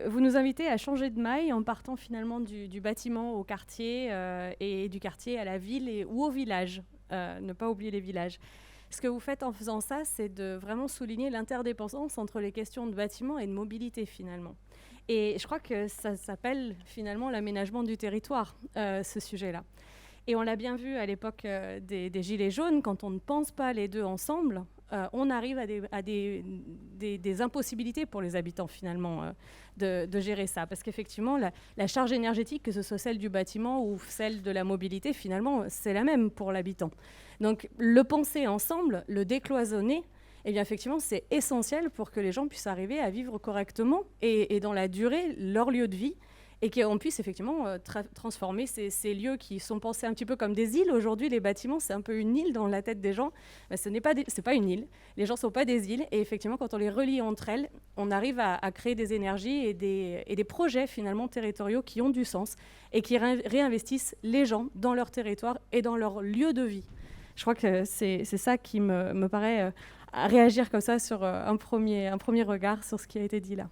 vous nous invitez à changer de maille en partant finalement du bâtiment au quartier et du quartier à la ville ou au village. Ne pas oublier les villages. Ce que vous faites en faisant ça, c'est de vraiment souligner l'interdépendance entre les questions de bâtiment et de mobilité finalement. Et je crois que ça s'appelle finalement l'aménagement du territoire, ce sujet-là. Et on l'a bien vu à l'époque des Gilets jaunes, quand on ne pense pas les deux ensemble, on arrive à des impossibilités pour les habitants finalement de gérer ça. Parce qu'effectivement, la charge énergétique, que ce soit celle du bâtiment ou celle de la mobilité, finalement, c'est la même pour l'habitant. Donc le penser ensemble, le décloisonner, eh bien, effectivement, c'est essentiel pour que les gens puissent arriver à vivre correctement et dans la durée leur lieu de vie, et qu'on puisse effectivement transformer ces lieux qui sont pensés un petit peu comme des îles. Aujourd'hui, les bâtiments, c'est un peu une île dans la tête des gens. C'est pas une île. Les gens ne sont pas des îles. Et effectivement, quand on les relie entre elles, on arrive à créer des énergies et des projets finalement territoriaux qui ont du sens et qui réinvestissent les gens dans leur territoire et dans leur lieu de vie. Je crois que c'est ça qui me paraît réagir comme ça sur un premier regard sur ce qui a été dit là.